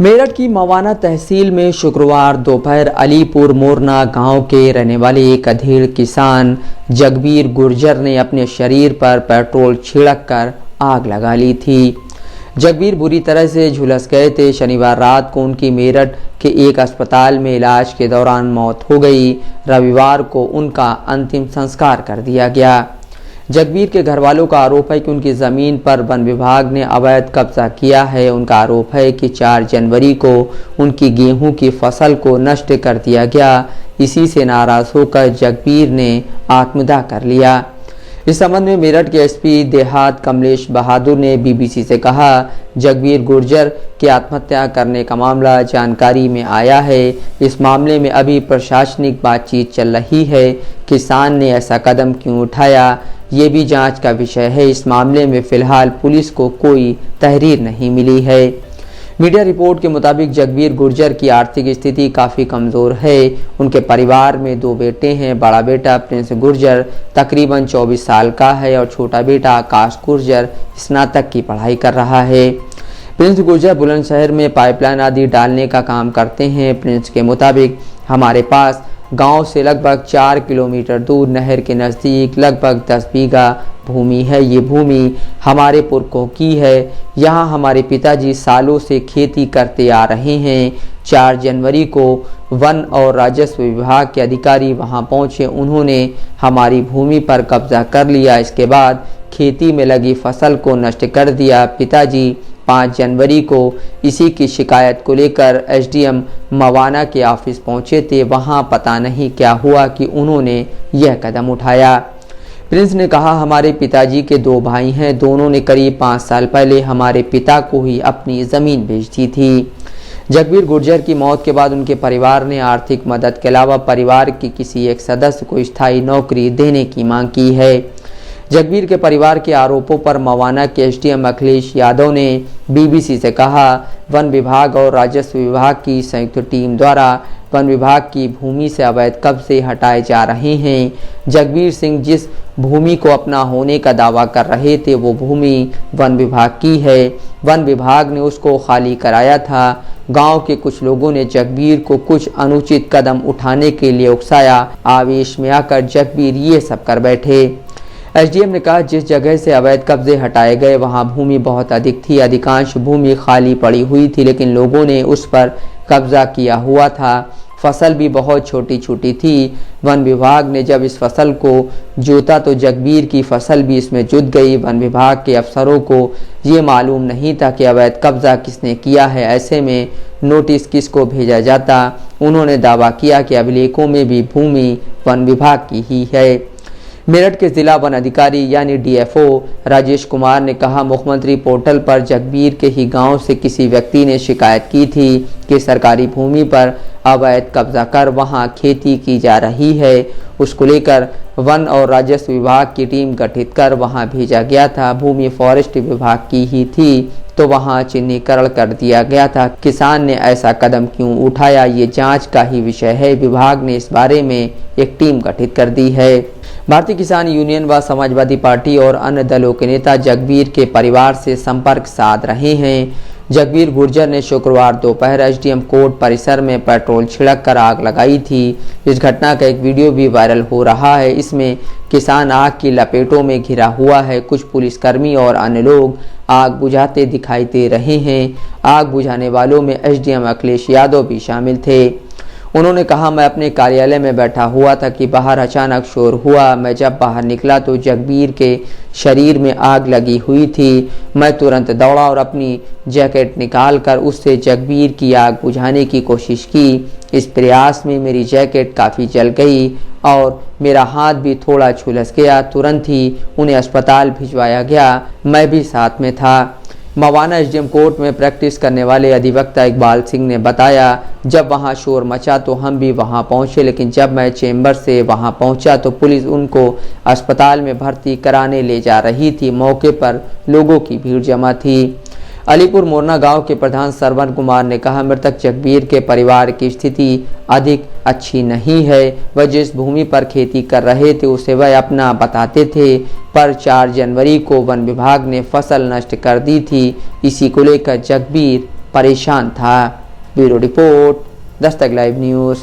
मेरठ की मवाना तहसील में शुक्रवार दोपहर अलीपुर मोरना गांव के रहने वाले एक अधेड़ किसान जगबीर गुर्जर ने अपने शरीर पर पेट्रोल छिड़क कर आग लगा ली थी। जगबीर बुरी तरह से झुलस गए थे। शनिवार रात को उनकी मेरठ के एक अस्पताल में इलाज के दौरान मौत हो गई। रविवार को उनका अंतिम संस्कार कर दिया गया। जगबीर के घर वालों का आरोप है कि उनकी ज़मीन पर वन विभाग ने अवैध कब्जा किया है। उनका आरोप है कि 4 जनवरी को उनकी गेहूं की फसल को नष्ट कर दिया गया। इसी से नाराज होकर जगबीर ने आत्मदाह कर लिया। इस संबंध में मेरठ के एसपी देहात कमलेश बहादुर ने बीबीसी से कहा, जगबीर गुर्जर के आत्महत्या करने का मामला जानकारी में आया है। इस मामले में अभी प्रशासनिक बातचीत चल रही है। किसान ने ऐसा कदम क्यों उठाया, ये भी जांच का विषय है। इस मामले में फिलहाल पुलिस को कोई तहरीर नहीं मिली है। मीडिया रिपोर्ट के मुताबिक जगबीर गुर्जर की आर्थिक स्थिति काफ़ी कमज़ोर है। उनके परिवार में 2 बेटे हैं। बड़ा बेटा प्रिंस गुर्जर तकरीबन 24 साल का है और छोटा बेटा आकाश गुर्जर स्नातक की पढ़ाई कर रहा है। प्रिंस गुर्जर बुलंदशहर में पाइपलाइन आदि डालने का काम करते हैं। प्रिंस के मुताबिक हमारे पास गांव से लगभग 4 किलोमीटर दूर नहर के नज़दीक लगभग 10 बीघा भूमि है। ये भूमि हमारे पुरखों की है। यहाँ हमारे पिताजी सालों से खेती करते आ रहे हैं। 4 जनवरी को वन और राजस्व विभाग के अधिकारी वहाँ पहुँचे। उन्होंने हमारी भूमि पर कब्जा कर लिया। इसके बाद खेती में लगी फसल को नष्ट कर दिया। पिताजी 5 जनवरी को इसी की शिकायत को लेकर एसडीएम मवाना के ऑफिस पहुंचे थे। वहां पता नहीं क्या हुआ कि उन्होंने यह कदम उठाया। प्रिंस ने कहा, हमारे पिताजी के 2 भाई हैं। दोनों ने करीब 5 साल पहले हमारे पिता को ही अपनी ज़मीन बेच दी थी। जगबीर गुर्जर की मौत के बाद उनके परिवार ने आर्थिक मदद के अलावा परिवार के किसी एक सदस्य को स्थायी नौकरी देने की मांग की है। जगबीर के परिवार के आरोपों पर मवाना के एसडीएम अखिलेश यादव ने बीबीसी से कहा, वन विभाग और राजस्व विभाग की संयुक्त टीम द्वारा वन विभाग की भूमि से अवैध कब्जे हटाए जा रहे हैं। जगबीर सिंह जिस भूमि को अपना होने का दावा कर रहे थे वो भूमि वन विभाग की है। वन विभाग ने उसको खाली कराया था। गांव के कुछ लोगों ने जगबीर को कुछ अनुचित कदम उठाने के लिए उकसाया। आवेश में आकर जगबीर ये सब कर बैठे। एसडीएम ने कहा, जिस जगह से अवैध कब्जे हटाए गए वहां भूमि बहुत अधिक थी। अधिकांश भूमि खाली पड़ी हुई थी, लेकिन लोगों ने उस पर कब्जा किया हुआ था। फसल भी बहुत छोटी छोटी थी। वन विभाग ने जब इस फसल को जोता तो जगबीर की फसल भी इसमें जुत गई। वन विभाग के अफसरों को ये मालूम नहीं था कि अवैध कब्जा किसने किया है। ऐसे में नोटिस किसको भेजा जाता। उन्होंने दावा किया कि अभिलेखों में भी भूमि वन विभाग की ही है। मेरठ के जिला वन अधिकारी यानी डीएफओ राजेश कुमार ने कहा, मुख्यमंत्री पोर्टल पर जगबीर के ही गांव से किसी व्यक्ति ने शिकायत की थी कि सरकारी भूमि पर अवैध कब्जा कर वहां खेती की जा रही है। उसको लेकर वन और राजस्व विभाग की टीम गठित कर वहां भेजा गया था। भूमि फॉरेस्ट विभाग की ही थी तो वहां चिन्हीकरण कर दिया गया था। किसान ने ऐसा कदम क्यों उठाया, ये जांच का ही विषय है। विभाग ने इस बारे में एक टीम गठित कर दी है। भारतीय किसान यूनियन व समाजवादी पार्टी और अन्य दलों के नेता जगबीर के परिवार से संपर्क साध रहे हैं। जगबीर गुर्जर ने शुक्रवार दोपहर एसडीएम कोर्ट परिसर में पेट्रोल छिड़क कर आग लगाई थी। इस घटना का एक वीडियो भी वायरल हो रहा है। इसमें किसान आग की लपेटों में घिरा हुआ है। कुछ पुलिसकर्मी और अन्य लोग आग बुझाते दिखाई दे रहे हैं। आग बुझाने वालों में एसडीएम अखिलेश यादव भी शामिल थे। उन्होंने कहा, मैं अपने कार्यालय में बैठा हुआ था कि बाहर अचानक शोर हुआ। मैं जब बाहर निकला तो जगबीर के शरीर में आग लगी हुई थी। मैं तुरंत दौड़ा और अपनी जैकेट निकालकर उससे जगबीर की आग बुझाने की कोशिश की। इस प्रयास में मेरी जैकेट काफ़ी जल गई और मेरा हाथ भी थोड़ा झुलस गया। तुरंत ही उन्हें अस्पताल भिजवाया गया। मैं भी साथ में था। मवाना एसडीएम कोर्ट में प्रैक्टिस करने वाले अधिवक्ता इकबाल सिंह ने बताया, जब वहां शोर मचा तो हम भी वहां पहुंचे, लेकिन जब मैं चेंबर से वहां पहुंचा तो पुलिस उनको अस्पताल में भर्ती कराने ले जा रही थी। मौके पर लोगों की भीड़ जमा थी। अलीपुर मोरना गांव के प्रधान सरवन कुमार ने कहा, मृतक जगबीर के परिवार की स्थिति अधिक अच्छी नहीं है। वह जिस भूमि पर खेती कर रहे थे उसे वह अपना बताते थे, पर 4 जनवरी को वन विभाग ने फसल नष्ट कर दी थी। इसी को लेकर जगबीर परेशान था। Bureau report, Dastak live news.